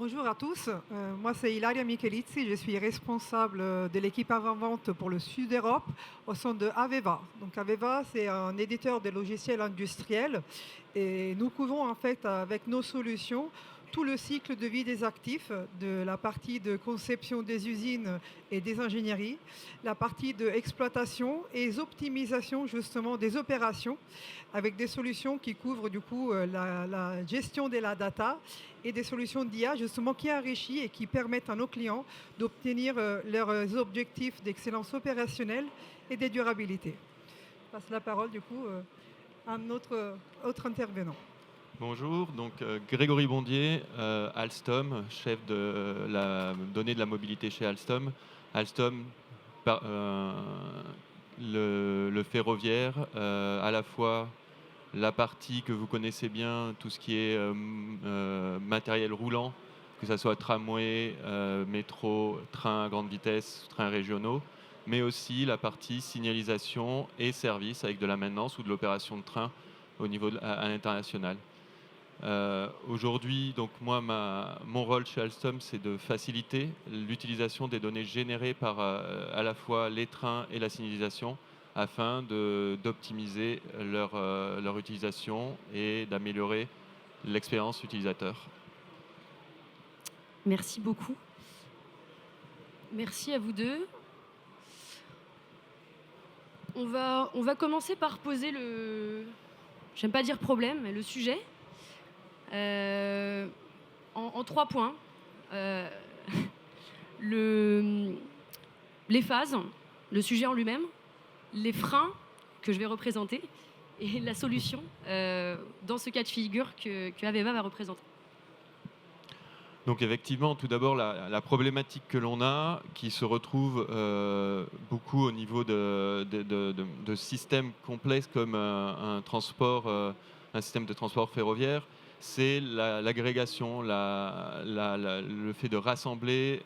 Bonjour à tous, moi c'est Ilaria Michelizzi, je suis responsable de l'équipe avant-vente pour le Sud Europe au sein de Aveva. Donc Aveva, c'est un éditeur de logiciels industriels et nous couvrons en fait avec nos solutions tout le cycle de vie des actifs, de la partie de conception des usines et des ingénieries, la partie de exploitation et optimisation justement des opérations avec des solutions qui couvrent du coup la gestion de la data et des solutions d'IA justement qui enrichissent et qui permettent à nos clients d'obtenir leurs objectifs d'excellence opérationnelle et de durabilité. Je passe la parole du coup à notre autre intervenant. Bonjour, donc Grégory Bondier, Alstom, chef de la donnée de la mobilité chez Alstom. Alstom, le ferroviaire, à la fois la partie que vous connaissez bien, tout ce qui est matériel roulant, que ce soit tramway, métro, train à grande vitesse, trains régionaux, mais aussi la partie signalisation et service avec de la maintenance ou de l'opération de train au niveau à l'international. Aujourd'hui, donc moi, mon rôle chez Alstom, c'est de faciliter l'utilisation des données générées par à la fois les trains et la signalisation afin d'optimiser leur utilisation et d'améliorer l'expérience utilisateur. Merci beaucoup. Merci à vous deux. On va commencer par poser j'aime pas dire problème, mais le sujet. En 3 points. Les phases, le sujet en lui-même, les freins que je vais représenter et la solution dans ce cas de figure que Aveva va représenter. Donc effectivement, tout d'abord, la problématique que l'on a, qui se retrouve beaucoup au niveau de systèmes complexes comme un système de transport ferroviaire, c'est l'agrégation, le fait de rassembler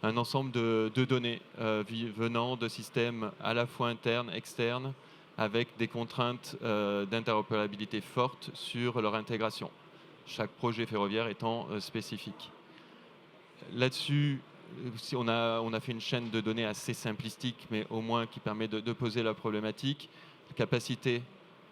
un ensemble de données venant de systèmes à la fois internes, externes, avec des contraintes d'interopérabilité fortes sur leur intégration. Chaque projet ferroviaire étant spécifique. Là-dessus, on a fait une chaîne de données assez simplistique, mais au moins qui permet de poser la problématique, capacité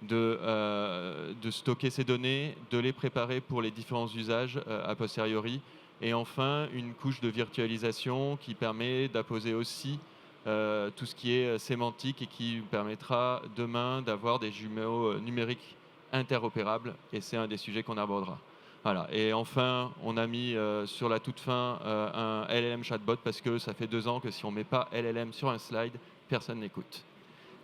de stocker ces données, de les préparer pour les différents usages a posteriori, et enfin une couche de virtualisation qui permet d'apposer aussi tout ce qui est sémantique et qui permettra demain d'avoir des jumeaux numériques interopérables, et c'est un des sujets qu'on abordera. Voilà. Et enfin, on a mis sur la toute fin un LLM chatbot parce que ça fait 2 ans que si on ne met pas LLM sur un slide, personne n'écoute.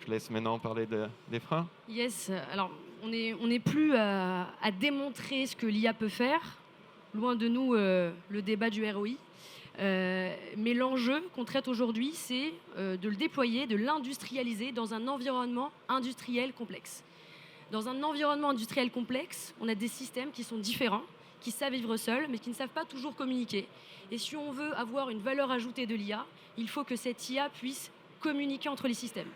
Je laisse maintenant parler des freins. Yes, alors on n'est plus à démontrer ce que l'IA peut faire. Loin de nous le débat du ROI. Mais l'enjeu qu'on traite aujourd'hui, c'est de le déployer, de l'industrialiser dans un environnement industriel complexe. Dans un environnement industriel complexe, on a des systèmes qui sont différents, qui savent vivre seuls, mais qui ne savent pas toujours communiquer. Et si on veut avoir une valeur ajoutée de l'IA, il faut que cette IA puisse communiquer entre les systèmes.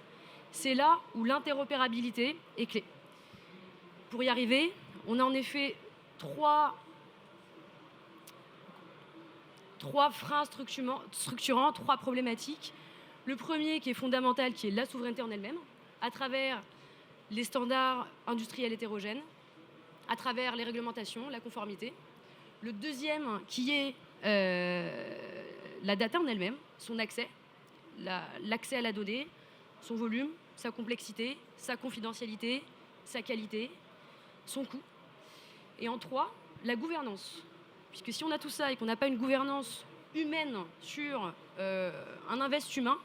C'est là où l'interopérabilité est clé. Pour y arriver, on a en effet trois freins structurants, 3 problématiques. Le premier qui est fondamental, qui est la souveraineté en elle-même, à travers les standards industriels hétérogènes, à travers les réglementations, la conformité. Le deuxième qui est la data en elle-même, son accès, l'accès à la donnée, son volume, sa complexité, sa confidentialité, sa qualité, son coût. Et en 3, la gouvernance. Puisque si on a tout ça et qu'on n'a pas une gouvernance humaine sur un invest humain,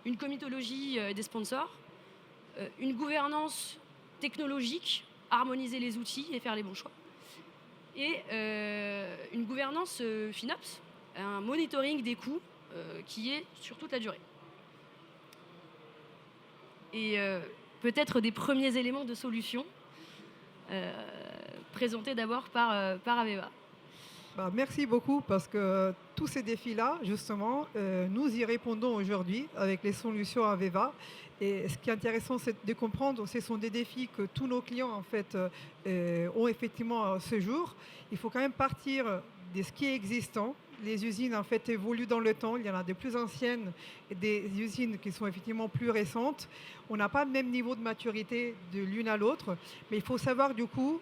une comitologie des sponsors, une gouvernance technologique, harmoniser les outils et faire les bons choix, et une gouvernance FinOps, un monitoring des coûts qui est sur toute la durée. Et peut-être des premiers éléments de solution présentés d'abord par Aveva. Merci beaucoup parce que tous ces défis-là, justement, nous y répondons aujourd'hui avec les solutions Aveva. Et ce qui est intéressant, c'est de comprendre, ce sont des défis que tous nos clients, en fait, ont effectivement à ce jour. Il faut quand même partir de ce qui est existant. Les usines, en fait, évoluent dans le temps. Il y en a des plus anciennes et des usines qui sont effectivement plus récentes. On n'a pas le même niveau de maturité de l'une à l'autre, mais il faut savoir, du coup,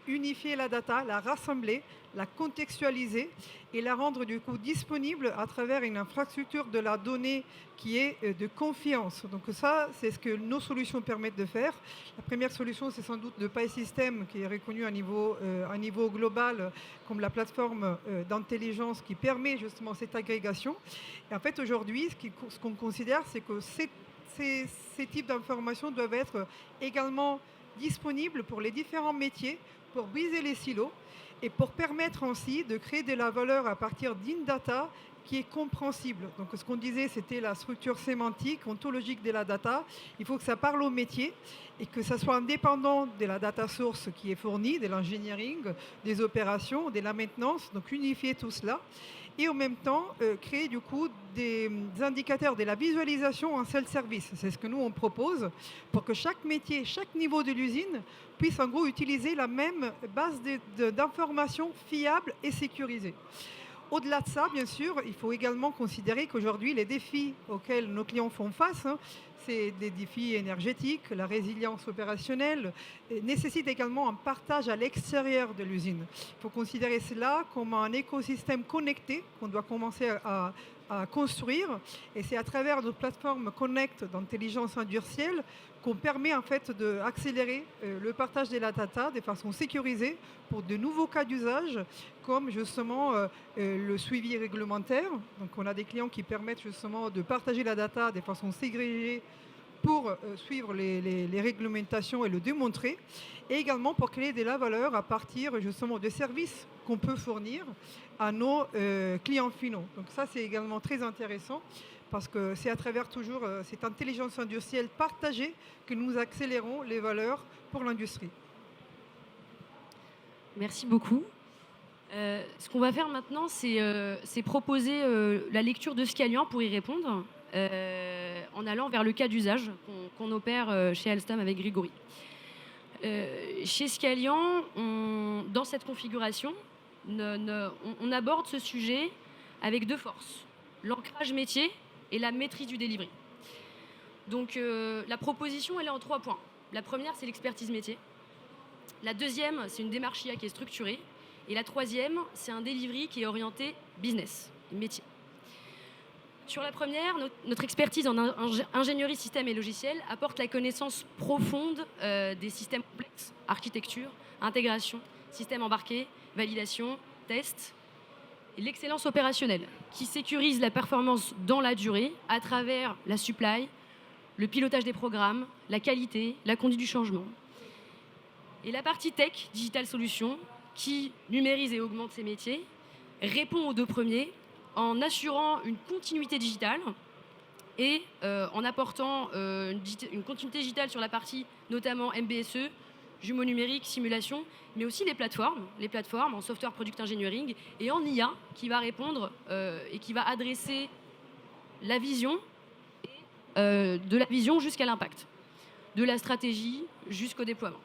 unifier la data, la rassembler, la contextualiser et la rendre, du coup, disponible à travers une infrastructure de la donnée qui est de confiance. Donc ça, c'est ce que nos solutions permettent de faire. La première solution, c'est sans doute le PI System, qui est reconnu à niveau global comme la plateforme d'intelligence qui permet justement cette agrégation. Et en fait, aujourd'hui, ce qu'on considère, c'est que ces types d'informations doivent être également disponibles pour les différents métiers, pour briser les silos et pour permettre ainsi de créer de la valeur à partir d'une data qui est compréhensible. Donc ce qu'on disait, c'était la structure sémantique, ontologique de la data. Il faut que ça parle au métier et que ça soit indépendant de la data source qui est fournie, de l'engineering, des opérations, de la maintenance, donc unifier tout cela. Et en même temps, créer du coup des indicateurs de la visualisation en self-service. C'est ce que nous, on propose pour que chaque métier, chaque niveau de l'usine puisse en gros utiliser la même base d'informations fiables et sécurisées. Au-delà de ça, bien sûr, il faut également considérer qu'aujourd'hui, les défis auxquels nos clients font face, c'est des défis énergétiques, la résilience opérationnelle, nécessite également un partage à l'extérieur de l'usine. Il faut considérer cela comme un écosystème connecté qu'on doit commencer à construire. Et c'est à travers notre plateforme Connect d'intelligence industrielle qu'on permet en fait d'accélérer le partage de la data de façon sécurisée pour de nouveaux cas d'usage, comme justement le suivi réglementaire. Donc on a des clients qui permettent justement de partager la data de façon ségrégée pour suivre les réglementations et le démontrer, et également pour créer de la valeur à partir justement de services qu'on peut fournir à nos clients finaux. Donc ça, c'est également très intéressant parce que c'est à travers toujours cette intelligence industrielle partagée que nous accélérons les valeurs pour l'industrie. Merci beaucoup. Ce qu'on va faire maintenant, c'est proposer la lecture de Scalian pour y répondre, en allant vers le cas d'usage qu'on opère chez Alstom avec Grégory. Chez Scalian, dans cette configuration, on aborde ce sujet avec deux forces, l'ancrage métier et la maîtrise du delivery. Donc la proposition, elle est en 3 points. La première, c'est l'expertise métier. La deuxième, c'est une démarche IA qui est structurée. Et la troisième, c'est un delivery qui est orienté business, métier. Sur la première, notre expertise en ingénierie système et logiciel apporte la connaissance profonde des systèmes complexes, architecture, intégration, système embarqué, validation, test, et l'excellence opérationnelle qui sécurise la performance dans la durée à travers la supply, le pilotage des programmes, la qualité, la conduite du changement. Et la partie tech, digital solutions, qui numérise et augmente ses métiers, répond aux deux premiers en assurant une continuité digitale et en apportant une continuité digitale sur la partie notamment MBSE, jumeaux numériques, simulation, mais aussi les plateformes en software product engineering et en IA qui va répondre et qui va adresser la vision, de la vision jusqu'à l'impact, de la stratégie jusqu'au déploiement.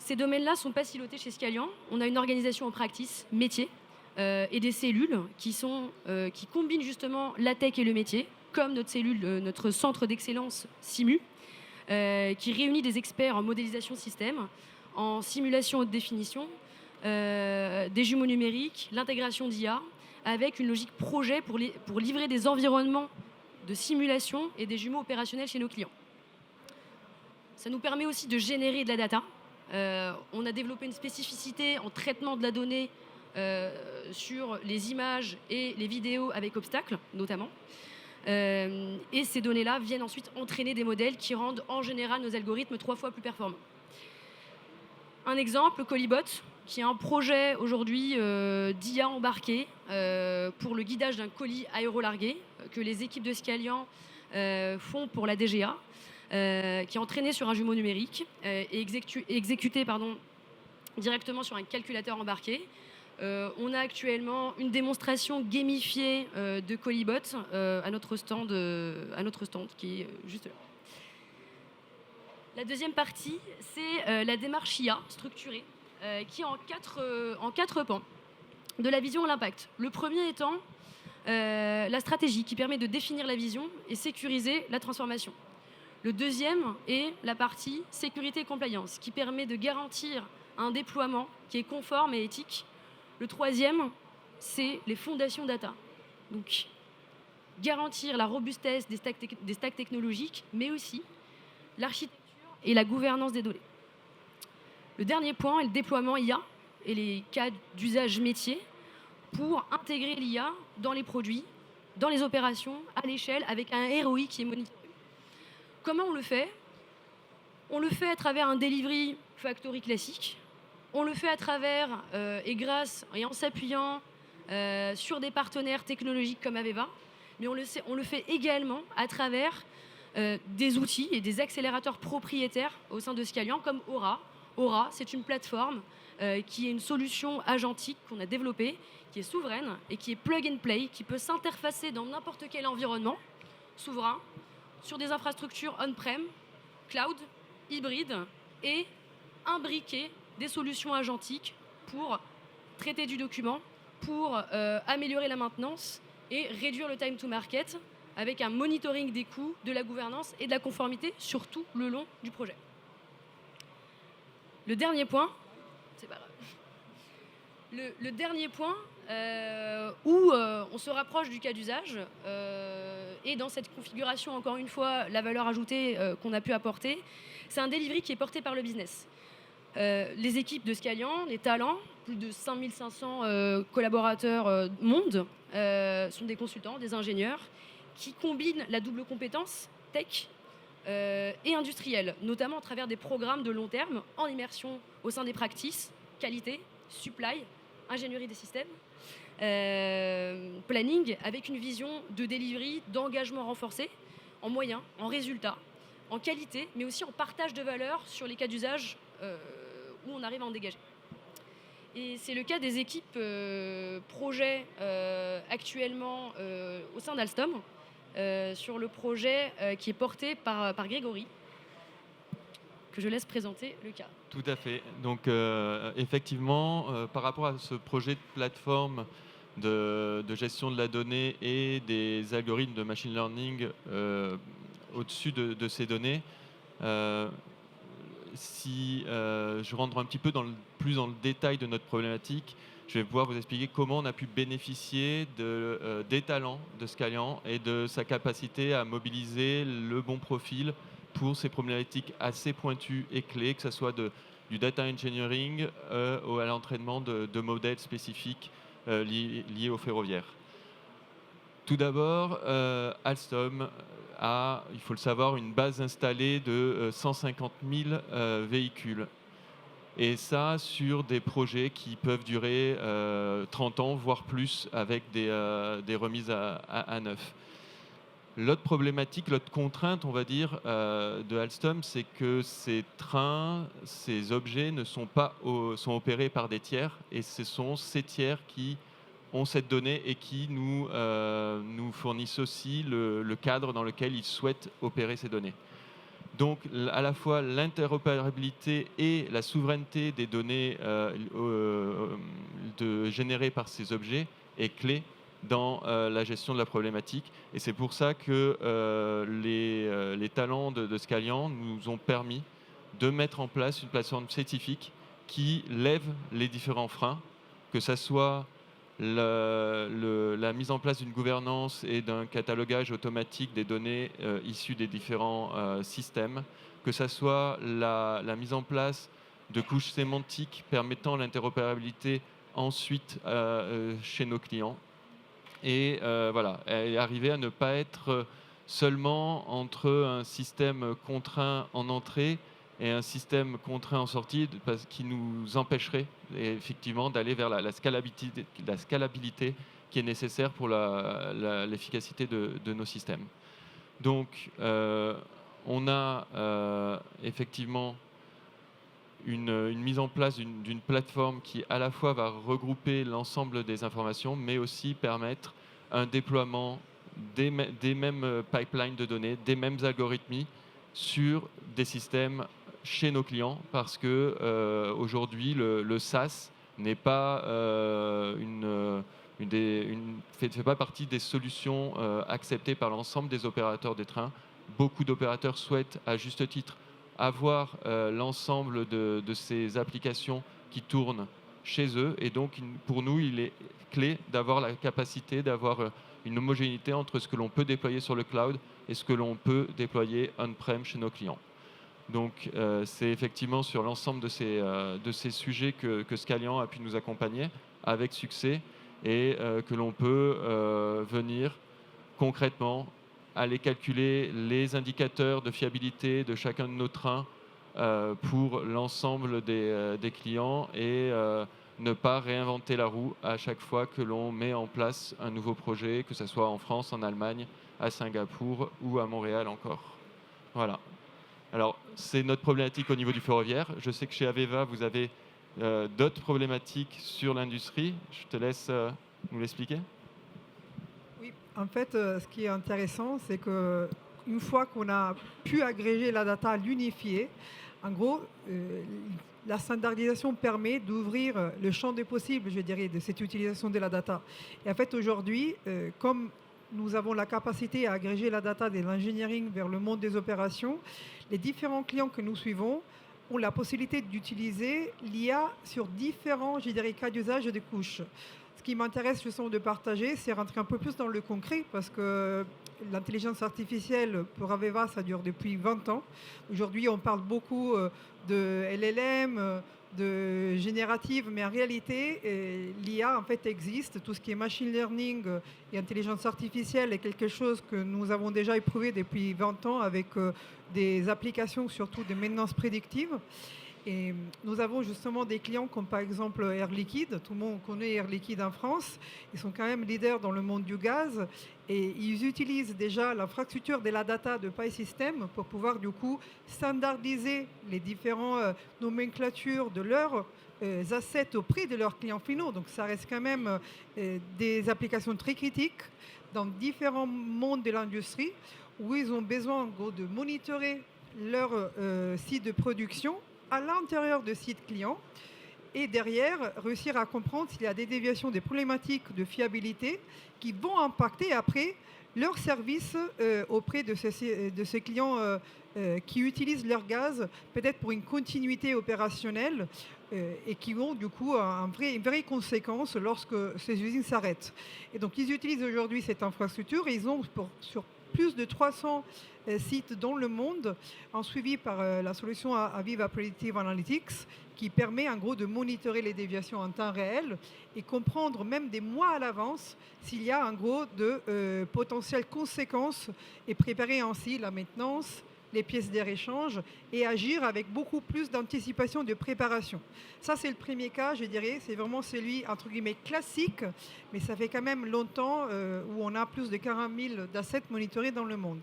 Ces domaines-là ne sont pas silotés chez Scalian. On a une organisation en practice, métier, et des cellules qui combinent justement la tech et le métier, comme notre cellule, notre centre d'excellence SIMU, qui réunit des experts en modélisation système, en simulation haute définition, des jumeaux numériques, l'intégration d'IA, avec une logique projet pour livrer des environnements de simulation et des jumeaux opérationnels chez nos clients. Ça nous permet aussi de générer de la data. On a développé une spécificité en traitement de la donnée sur les images et les vidéos avec obstacles, notamment. Et ces données-là viennent ensuite entraîner des modèles qui rendent en général nos algorithmes 3 fois plus performants. Un exemple, Colibot, qui est un projet aujourd'hui d'IA embarqué pour le guidage d'un colis aérolargué que les équipes de Scalian font pour la DGA. Qui est entraîné sur un jumeau numérique et exécuté directement sur un calculateur embarqué On a actuellement une démonstration gamifiée de Colibot à notre stand qui est juste là. La deuxième partie, c'est la démarche IA structurée qui est en quatre pans de la vision à l'impact. Le premier étant la stratégie qui permet de définir la vision et sécuriser la transformation. Le deuxième est la partie sécurité et compliance qui permet de garantir un déploiement qui est conforme et éthique. Le troisième, c'est les fondations data. Donc, garantir la robustesse des stacks technologiques, mais aussi l'architecture et la gouvernance des données. Le dernier point est le déploiement IA et les cas d'usage métier pour intégrer l'IA dans les produits, dans les opérations, à l'échelle, avec un ROI qui est monitoré. Comment on le fait ? On le fait à travers un delivery factory classique. On le fait à travers et grâce et en s'appuyant sur des partenaires technologiques comme Aveva, mais on le fait également à travers des outils et des accélérateurs propriétaires au sein de Scalian comme Aura. Aura, c'est une plateforme qui est une solution agentique qu'on a développée, qui est souveraine et qui est plug and play, qui peut s'interfacer dans n'importe quel environnement souverain, sur des infrastructures on-prem, cloud, hybride, et imbriquer des solutions agentiques pour traiter du document, pour améliorer la maintenance et réduire le time to market avec un monitoring des coûts, de la gouvernance et de la conformité sur tout le long du projet. Le dernier point, c'est pas grave. Le dernier point où on se rapproche du cas d'usage et dans cette configuration, encore une fois, la valeur ajoutée qu'on a pu apporter, c'est un delivery qui est porté par le business. Les équipes de Scalian, les talents, plus de 5500 collaborateurs monde, sont des consultants, des ingénieurs qui combinent la double compétence tech et industrielle, notamment à travers des programmes de long terme en immersion au sein des practices, qualité, supply, ingénierie des systèmes, planning, avec une vision de delivery, d'engagement renforcé, en moyens, en résultats, en qualité, mais aussi en partage de valeur sur les cas d'usage où on arrive à en dégager. Et c'est le cas des équipes projets actuellement au sein d'Alstom, sur le projet qui est porté par Grégory, que je laisse présenter le cas. Tout à fait. Donc effectivement, par rapport à ce projet de plateforme de gestion de la donnée et des algorithmes de machine learning au-dessus de ces données, si je rentre un petit peu plus dans le détail de notre problématique, je vais pouvoir vous expliquer comment on a pu bénéficier des talents de Scalian et de sa capacité à mobiliser le bon profil pour ces problématiques assez pointues et clés, que ce soit du data engineering à l'entraînement de modèles spécifiques liés au ferroviaire. Tout d'abord, Alstom a, il faut le savoir, une base installée de 150 000 véhicules. Et ça, sur des projets qui peuvent durer 30 ans, voire plus, avec des remises à neuf. L'autre problématique, l'autre contrainte, on va dire, de Alstom, c'est que ces trains, ces objets sont opérés par des tiers, et ce sont ces tiers qui ont cette donnée et qui nous fournissent aussi le cadre dans lequel ils souhaitent opérer ces données. Donc, à la fois l'interopérabilité et la souveraineté des données générées par ces objets est clé dans la gestion de la problématique. Et c'est pour ça que les talents de Scalian nous ont permis de mettre en place une plateforme spécifique qui lève les différents freins, que ce soit la mise en place d'une gouvernance et d'un catalogage automatique des données issues des différents systèmes, que ce soit la mise en place de couches sémantiques permettant l'interopérabilité ensuite chez nos clients. Et voilà, et arriver à ne pas être seulement entre un système contraint en entrée et un système contraint en sortie qui nous empêcherait effectivement d'aller vers la scalabilité qui est nécessaire pour l'efficacité de nos systèmes. Donc, on a effectivement une mise en place d'une plateforme qui à la fois va regrouper l'ensemble des informations, mais aussi permettre un déploiement des mêmes pipelines de données, des mêmes algorithmes sur des systèmes chez nos clients, parce que aujourd'hui le SaaS n'est pas fait pas partie des solutions acceptées par l'ensemble des opérateurs des trains. Beaucoup d'opérateurs souhaitent à juste titre avoir l'ensemble de ces applications qui tournent chez eux, et donc pour nous il est clé d'avoir la capacité d'avoir une homogénéité entre ce que l'on peut déployer sur le cloud et ce que l'on peut déployer on-prem chez nos clients. Donc c'est effectivement sur l'ensemble de ces sujets que Scalian a pu nous accompagner avec succès, et que l'on peut venir concrètement aller calculer les indicateurs de fiabilité de chacun de nos trains pour l'ensemble des clients, et ne pas réinventer la roue à chaque fois que l'on met en place un nouveau projet, que ce soit en France, en Allemagne, à Singapour ou à Montréal encore. Voilà. Alors, c'est notre problématique au niveau du ferroviaire. Je sais que chez Aveva, vous avez d'autres problématiques sur l'industrie. Je te laisse nous l'expliquer. Oui, en fait, ce qui est intéressant, c'est qu'une fois qu'on a pu agréger la data, l'unifier, en gros, la standardisation permet d'ouvrir le champ des possibles, je dirais, de cette utilisation de la data. Et en fait, aujourd'hui, comme nous avons la capacité à agréger la data de l'engineering vers le monde des opérations, les différents clients que nous suivons ont la possibilité d'utiliser l'IA sur différents, je dirais, cas d'usage des couches. Ce qui m'intéresse justement de partager, c'est rentrer un peu plus dans le concret, parce que l'intelligence artificielle pour Aveva, ça dure depuis 20 ans. Aujourd'hui, on parle beaucoup de LLM, de générative, mais en réalité, l'IA en fait existe. Tout ce qui est machine learning et intelligence artificielle est quelque chose que nous avons déjà éprouvé depuis 20 ans avec des applications surtout de maintenance prédictive. Et nous avons justement des clients comme par exemple Air Liquide. Tout le monde connaît Air Liquide en France. Ils sont quand même leaders dans le monde du gaz, et ils utilisent déjà l'infrastructure de la data de PySystem pour pouvoir du coup standardiser les différentes nomenclatures de leurs assets auprès de leurs clients finaux. Donc ça reste quand même des applications très critiques dans différents mondes de l'industrie, où ils ont besoin en gros de monitorer leur site de production à l'intérieur de sites clients, et derrière réussir à comprendre s'il y a des déviations, des problématiques de fiabilité qui vont impacter après leur service auprès de ces clients qui utilisent leur gaz, peut-être pour une continuité opérationnelle, et qui ont du coup une vraie conséquence lorsque ces usines s'arrêtent. Et donc ils utilisent aujourd'hui cette infrastructure, et ils ont sur plus de 300 sites dans le monde, en suivi par la solution Aviva Predictive Analytics, qui permet en gros de monitorer les déviations en temps réel et comprendre même des mois à l'avance s'il y a en gros de potentielles conséquences, et préparer ainsi la maintenance, les pièces de rééchange, et agir avec beaucoup plus d'anticipation, de préparation. Ça, c'est le premier cas, je dirais. C'est vraiment celui, entre guillemets, classique, mais ça fait quand même longtemps où on a plus de 40 000 d'assets monitorés dans le monde.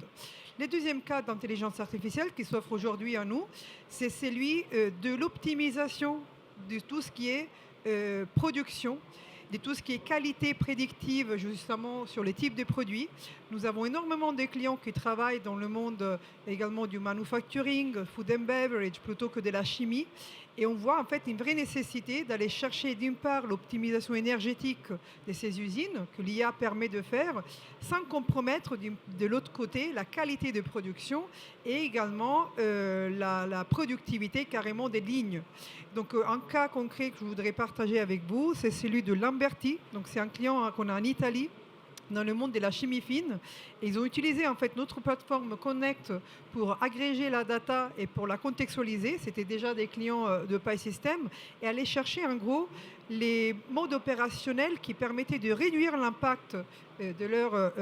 Le deuxième cas d'intelligence artificielle qui s'offre aujourd'hui à nous, c'est celui de l'optimisation de tout ce qui est production, de tout ce qui est qualité prédictive justement sur les types de produits. Nous avons énormément de clients qui travaillent dans le monde également du manufacturing, food and beverage, plutôt que de la chimie. Et on voit en fait une vraie nécessité d'aller chercher d'une part l'optimisation énergétique de ces usines que l'IA permet de faire, sans compromettre de l'autre côté la qualité de production et également la productivité carrément des lignes. Donc un cas concret que je voudrais partager avec vous, c'est celui de Lamberti. Donc c'est un client qu'on a en Italie, dans le monde de la chimie fine. Et ils ont utilisé en fait notre plateforme Connect pour agréger la data et pour la contextualiser. C'était déjà des clients de PySystem, et aller chercher en gros les modes opérationnels qui permettaient de réduire l'impact de leur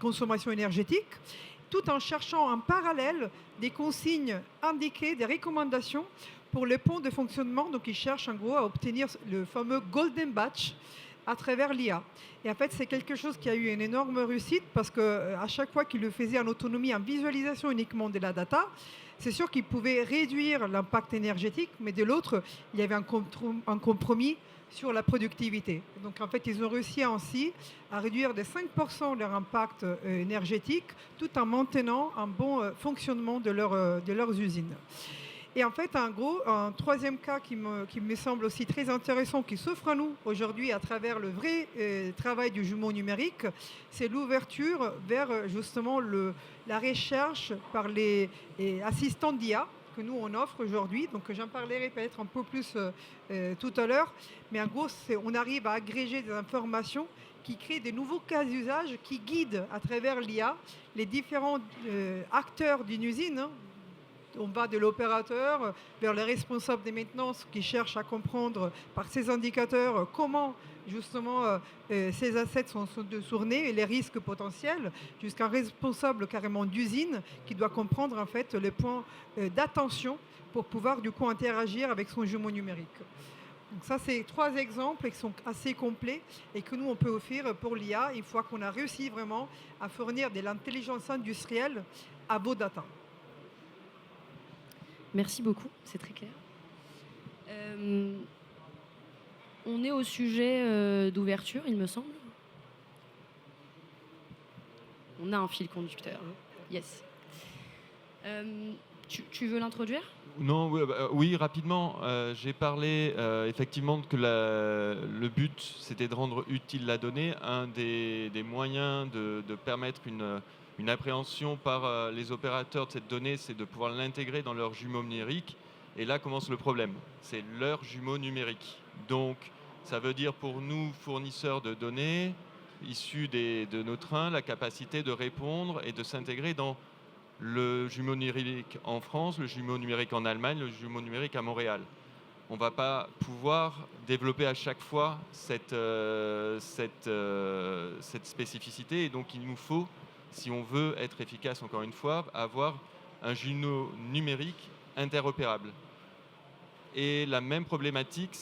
consommation énergétique, tout en cherchant en parallèle des consignes indiquées, des recommandations pour le pont de fonctionnement. Donc ils cherchent en gros à obtenir le fameux Golden Batch, à travers l'IA. Et en fait, c'est quelque chose qui a eu une énorme réussite parce qu'à chaque fois qu'il le faisait en autonomie, en visualisation uniquement de la data, c'est sûr qu'il pouvait réduire l'impact énergétique, mais de l'autre, il y avait un compromis sur la productivité. Donc en fait, ils ont réussi ainsi à réduire de 5% leur impact énergétique tout en maintenant un bon fonctionnement de leurs usines. Et en fait, un troisième cas qui me semble aussi très intéressant, qui s'offre à nous aujourd'hui à travers le vrai travail du jumeau numérique, c'est l'ouverture vers justement la recherche par les assistants d'IA que nous on offre aujourd'hui. Donc j'en parlerai peut-être un peu plus tout à l'heure. Mais en gros, on arrive à agréger des informations qui créent des nouveaux cas d'usage, qui guident à travers l'IA les différents acteurs d'une usine, hein. On va de l'opérateur vers les responsables des maintenances qui cherchent à comprendre par ces indicateurs comment justement ces assets sont tournés et les risques potentiels, jusqu'à un responsable carrément d'usine qui doit comprendre en fait les points d'attention pour pouvoir du coup interagir avec son jumeau numérique. Donc ça, c'est 3 exemples qui sont assez complets et que nous, on peut offrir pour l'IA une fois qu'on a réussi vraiment à fournir de l'intelligence industrielle à vos data. Merci beaucoup, c'est très clair. On est au sujet d'ouverture, il me semble. On a un fil conducteur. Yes. Tu veux l'introduire ? Non, oui, rapidement. J'ai parlé effectivement que le but, c'était de rendre utile la donnée. Un des moyens de permettre une appréhension par les opérateurs de cette donnée, c'est de pouvoir l'intégrer dans leur jumeau numérique. Et là commence le problème. C'est leur jumeau numérique. Donc, ça veut dire pour nous, fournisseurs de données, issus de nos trains, la capacité de répondre et de s'intégrer dans le jumeau numérique en France, le jumeau numérique en Allemagne, le jumeau numérique à Montréal. On ne va pas pouvoir développer à chaque fois cette spécificité. Et donc, il nous faut, si on veut être efficace, encore une fois, avoir un jumeau numérique interopérable. Et la même problématique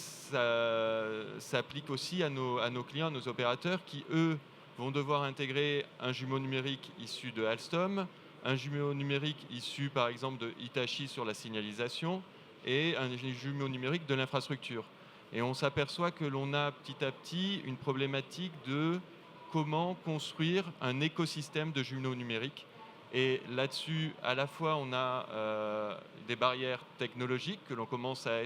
s'applique aussi à nos clients, à nos opérateurs qui, eux, vont devoir intégrer un jumeau numérique issu de Alstom, un jumeau numérique issu, par exemple, de Hitachi sur la signalisation et un jumeau numérique de l'infrastructure. Et on s'aperçoit que l'on a petit à petit une problématique de comment construire un écosystème de jumeaux numériques. Et là-dessus, à la fois, on a des barrières technologiques que l'on commence à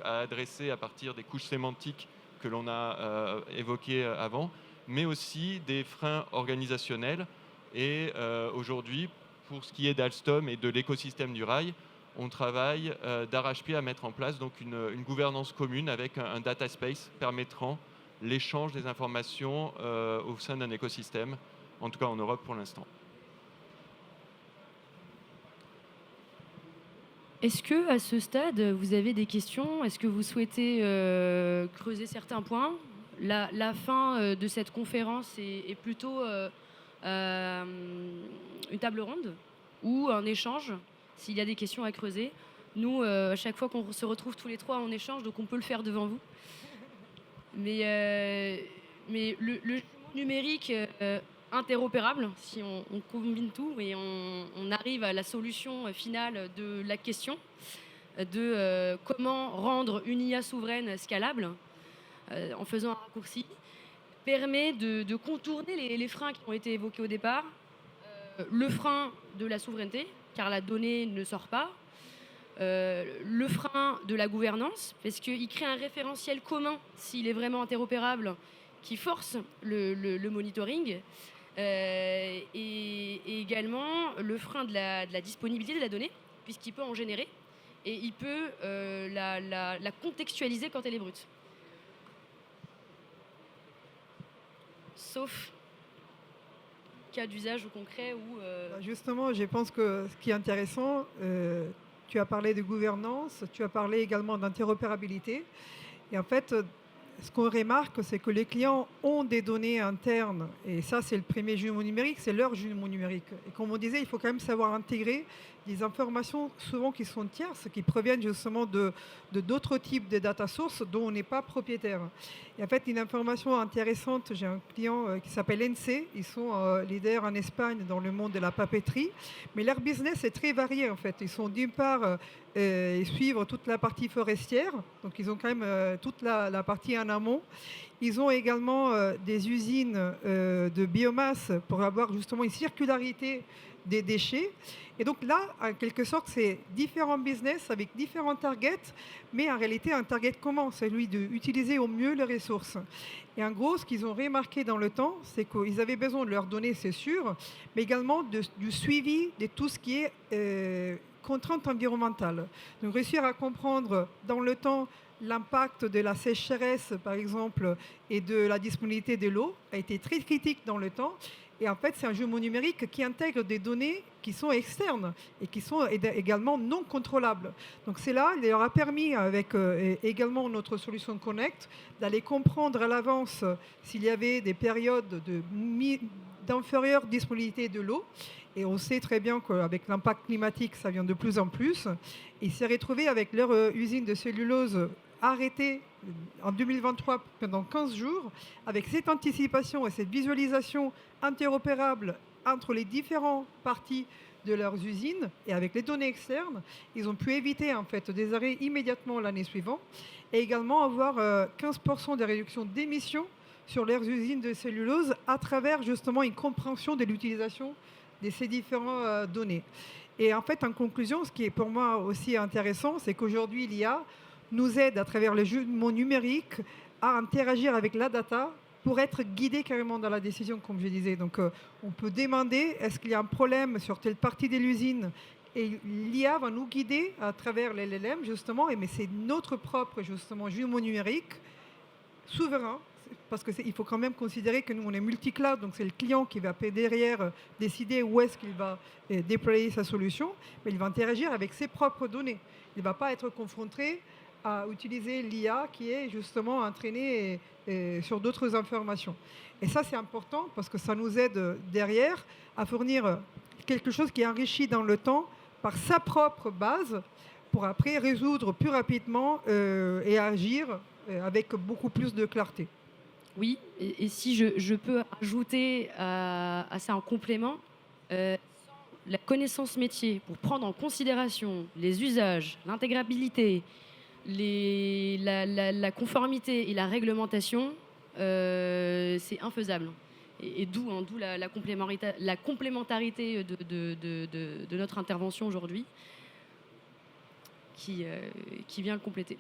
adresser à partir des couches sémantiques que l'on a évoquées avant, mais aussi des freins organisationnels. Et aujourd'hui, pour ce qui est d'Alstom et de l'écosystème du rail, on travaille d'arrache-pied à mettre en place donc une gouvernance commune avec un data space permettant l'échange des informations au sein d'un écosystème, en tout cas en Europe pour l'instant. Est-ce que, à ce stade, vous avez des questions ? Est-ce que vous souhaitez creuser certains points ? La fin de cette conférence est plutôt une table ronde ou un échange, s'il y a des questions à creuser. Nous, à chaque fois qu'on se retrouve tous les trois, on échange, donc on peut le faire devant vous. Mais le numérique interopérable, si on combine tout et on arrive à la solution finale de la question de comment rendre une IA souveraine scalable en faisant un raccourci, permet de contourner les freins qui ont été évoqués au départ. Le frein de la souveraineté, car la donnée ne sort pas. Le frein de la gouvernance, parce qu'il crée un référentiel commun, s'il est vraiment interopérable, qui force le monitoring. Et également le frein de la disponibilité de la donnée, puisqu'il peut en générer, et il peut la contextualiser quand elle est brute. Sauf cas d'usage ou concret où... Justement, je pense que ce qui est intéressant, tu as parlé de gouvernance, tu as parlé également d'interopérabilité. Et en fait, ce qu'on remarque, c'est que les clients ont des données internes. Et ça, c'est le premier jumeau numérique, c'est leur jumeau numérique. Et comme on disait, il faut quand même savoir intégrer des informations souvent qui sont tierces, qui proviennent justement de d'autres types de data sources dont on n'est pas propriétaire. Et en fait, une information intéressante, j'ai un client qui s'appelle NC, ils sont leaders en Espagne dans le monde de la papeterie, mais leur business est très varié en fait. Ils sont d'une part, ils suivent toute la partie forestière, donc ils ont quand même toute la partie en amont. Ils ont également des usines de biomasse pour avoir justement une circularité des déchets. Et donc là, en quelque sorte, c'est différents business avec différents targets, mais en réalité, un target commun, c'est celui d'utiliser au mieux les ressources. Et en gros, ce qu'ils ont remarqué dans le temps, c'est qu'ils avaient besoin de leurs données, c'est sûr, mais également du suivi de tout ce qui est contrainte environnementale. Donc réussir à comprendre dans le temps l'impact de la sécheresse, par exemple, et de la disponibilité de l'eau a été très critique dans le temps. Et en fait, c'est un jumeau numérique qui intègre des données qui sont externes et qui sont également non contrôlables. Donc c'est là, il leur a permis, avec également notre solution Connect, d'aller comprendre à l'avance s'il y avait des périodes d'inférieure disponibilité de l'eau. Et on sait très bien qu'avec l'impact climatique, ça vient de plus en plus. Ils s'est retrouvés avec leur usine de cellulose arrêtée en 2023 pendant 15 jours, avec cette anticipation et cette visualisation interopérable entre les différentes parties de leurs usines et avec les données externes, ils ont pu éviter en fait des arrêts immédiatement l'année suivante et également avoir 15% de réduction d'émissions sur leurs usines de cellulose à travers justement une compréhension de l'utilisation de ces différentes données. Et en fait, en conclusion, ce qui est pour moi aussi intéressant, c'est qu'aujourd'hui, l'IA nous aide à travers le jumeau numérique à interagir avec la data pour être guidé carrément dans la décision, comme je disais. Donc, on peut demander, est-ce qu'il y a un problème sur telle partie de l'usine? Et l'IA va nous guider à travers l'LLM, justement, mais c'est notre propre, justement, jumeau numérique, souverain, parce qu'il faut quand même considérer que nous, on est multi-cloud, donc c'est le client qui va derrière décider où est-ce qu'il va déployer sa solution, mais il va interagir avec ses propres données. Il ne va pas être confronté à utiliser l'IA qui est justement entraînée sur d'autres informations. Et ça, c'est important parce que ça nous aide derrière à fournir quelque chose qui est enrichi dans le temps par sa propre base pour après résoudre plus rapidement et agir avec beaucoup plus de clarté. Oui, et si je peux ajouter à ça en complément, la connaissance métier pour prendre en considération les usages, l'intégrabilité, la conformité et la réglementation, c'est infaisable. Et d'où la complémentarité de notre intervention aujourd'hui qui vient le compléter.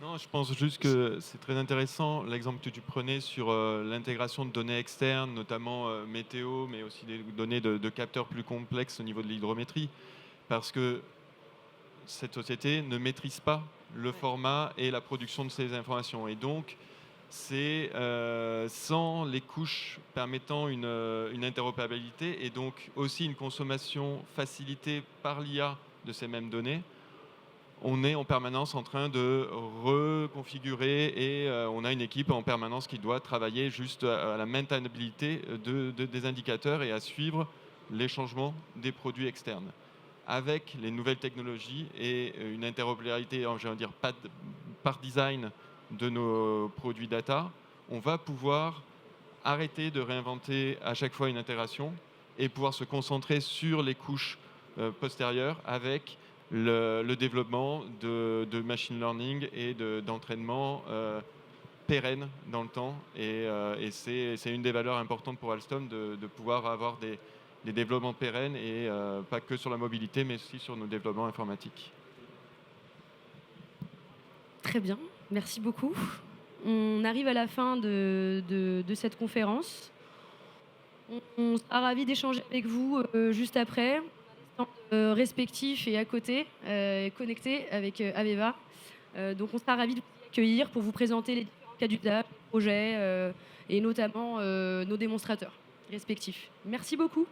Non, je pense juste que c'est très intéressant l'exemple que tu prenais sur l'intégration de données externes, notamment météo, mais aussi des données de capteurs plus complexes au niveau de l'hydrométrie, parce que cette société ne maîtrise pas le format et la production de ces informations. Et donc, c'est sans les couches permettant une interopérabilité et donc aussi une consommation facilitée par l'IA de ces mêmes données, on est en permanence en train de reconfigurer et on a une équipe en permanence qui doit travailler juste à la maintenabilité des indicateurs et à suivre les changements des produits externes. Avec les nouvelles technologies et une interopérabilité, je vais dire, par design de nos produits data, on va pouvoir arrêter de réinventer à chaque fois une intégration et pouvoir se concentrer sur les couches postérieures avec le développement de machine learning et d'entraînement pérenne dans le temps. Et c'est une des valeurs importantes pour Alstom de pouvoir avoir des développements pérennes et pas que sur la mobilité, mais aussi sur nos développements informatiques. Très bien, merci beaucoup. On arrive à la fin de cette conférence. On sera ravis d'échanger avec vous juste après. Respectifs et à côté, connectés avec Aveva. Donc on sera ravis de vous accueillir pour vous présenter les différents cas d'usage, projets et notamment nos démonstrateurs respectifs. Merci beaucoup.